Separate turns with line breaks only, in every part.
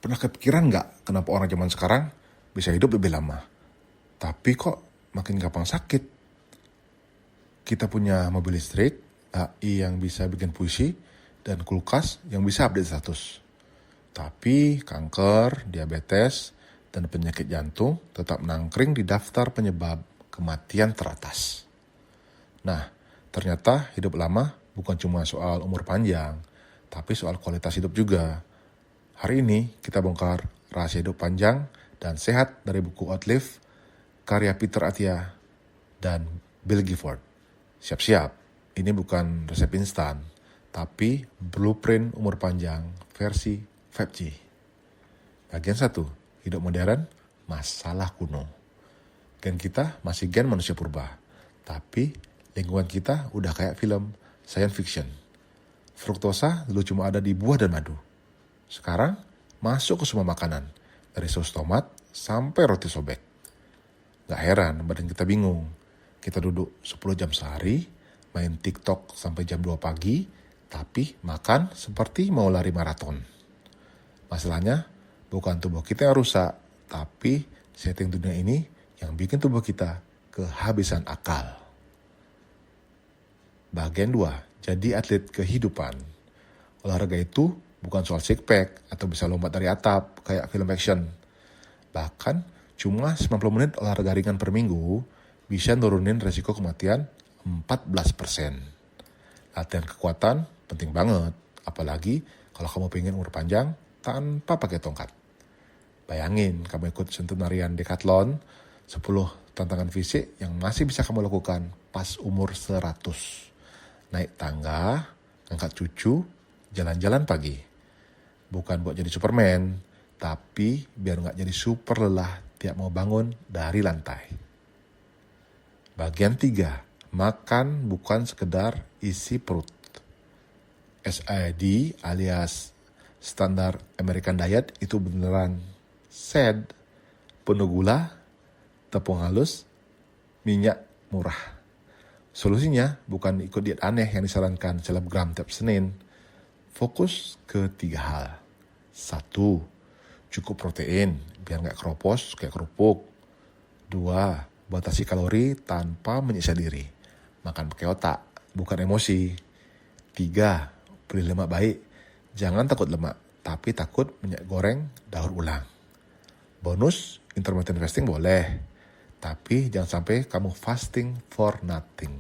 Pernah kepikiran nggak kenapa orang zaman sekarang bisa hidup lebih lama, tapi kok makin gampang sakit? Kita punya mobil listrik, AI yang bisa bikin puisi, dan kulkas yang bisa update status. Tapi kanker, diabetes, dan penyakit jantung tetap nangkring di daftar penyebab kematian teratas. Nah, ternyata hidup lama bukan cuma soal umur panjang, tapi soal kualitas hidup juga. Hari ini kita bongkar rahasia hidup panjang dan sehat dari buku Outlive, karya Peter Attia dan Bill Gifford. Siap-siap, ini bukan resep instan, tapi blueprint umur panjang versi 5G. Bagian 1, hidup modern, masalah kuno. Gen kita masih gen manusia purba, tapi lingkungan kita udah kayak film science fiction. Fruktosa dulu cuma ada di buah dan madu. Sekarang masuk ke semua makanan, dari saus tomat sampai roti sobek. Gak heran badan kita bingung. Kita duduk 10 jam sehari, main TikTok sampai jam 2 pagi, tapi makan seperti mau lari maraton. Masalahnya bukan tubuh kita yang rusak, tapi setting dunia ini yang bikin tubuh kita kehabisan akal. Bagian 2, jadi atlet kehidupan. Olahraga itu bukan soal six pack atau bisa lompat dari atap kayak film action. Bahkan cuma 90 menit olahraga ringan per minggu bisa nurunin resiko kematian 14%. Latihan kekuatan penting banget, apalagi kalau kamu pengen umur panjang tanpa pakai tongkat. Bayangin kamu ikut centenarian Decathlon, 10 tantangan fisik yang masih bisa kamu lakukan pas umur 100. Naik tangga, angkat cucu, jalan-jalan pagi. Bukan buat jadi Superman, tapi biar nggak jadi super lelah tiap mau bangun dari lantai. Bagian 3, makan bukan sekedar isi perut. SID alias Standard American Diet itu beneran SAD, penuh gula, tepung halus, minyak murah. Solusinya bukan ikut diet aneh yang disarankan selebgram tiap Senin. Fokus ke 3 hal. 1, cukup protein biar nggak keropos kayak kerupuk. 2, batasi kalori tanpa menyiksa diri. Makan pakai otak, bukan emosi. 3, pilih lemak baik. Jangan takut lemak, tapi takut minyak goreng daur ulang. Bonus, intermittent fasting boleh, tapi jangan sampai kamu fasting for nothing.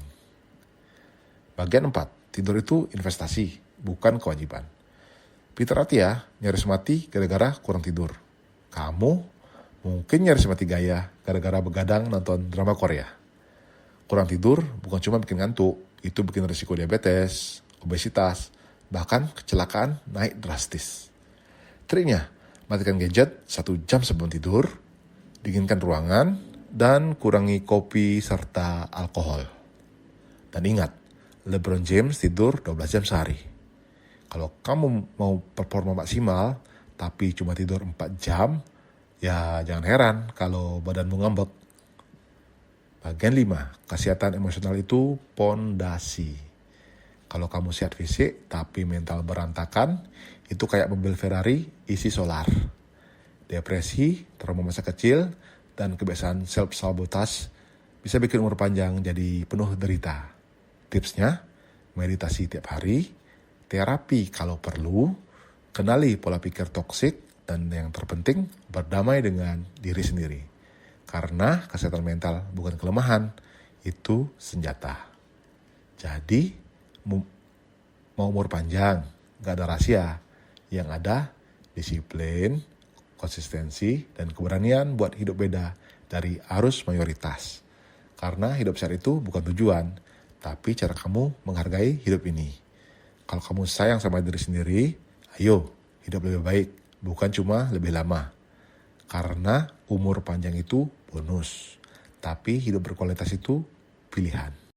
Bagian 4, tidur itu investasi, bukan kewajiban. Peter Attia nyaris mati gara-gara kurang tidur. Kamu mungkin nyaris mati gaya gara-gara begadang nonton drama Korea. Kurang tidur bukan cuma bikin ngantuk, itu bikin risiko diabetes, obesitas, bahkan kecelakaan naik drastis. Triknya, matikan gadget 1 jam sebelum tidur, dinginkan ruangan, dan kurangi kopi serta alkohol. Dan ingat, LeBron James tidur 12 jam sehari. Kalau kamu mau performa maksimal, tapi cuma tidur 4 jam, ya jangan heran kalau badanmu ngambek. Bagian 5, kesehatan emosional itu pondasi. Kalau kamu sehat fisik, tapi mental berantakan, itu kayak mobil Ferrari isi solar. Depresi, trauma masa kecil, dan kebiasaan self-sabotage bisa bikin umur panjang jadi penuh derita. Tipsnya, meditasi tiap hari, terapi kalau perlu, kenali pola pikir toksik, dan yang terpenting berdamai dengan diri sendiri. Karena kesehatan mental bukan kelemahan, itu senjata. Jadi, mau umur panjang, gak ada rahasia. Yang ada disiplin, konsistensi, dan keberanian buat hidup beda dari arus mayoritas. Karena hidup sehat itu bukan tujuan, tapi cara kamu menghargai hidup ini. Kalau kamu sayang sama diri sendiri, ayo hidup lebih baik, bukan cuma lebih lama. Karena umur panjang itu bonus, tapi hidup berkualitas itu pilihan.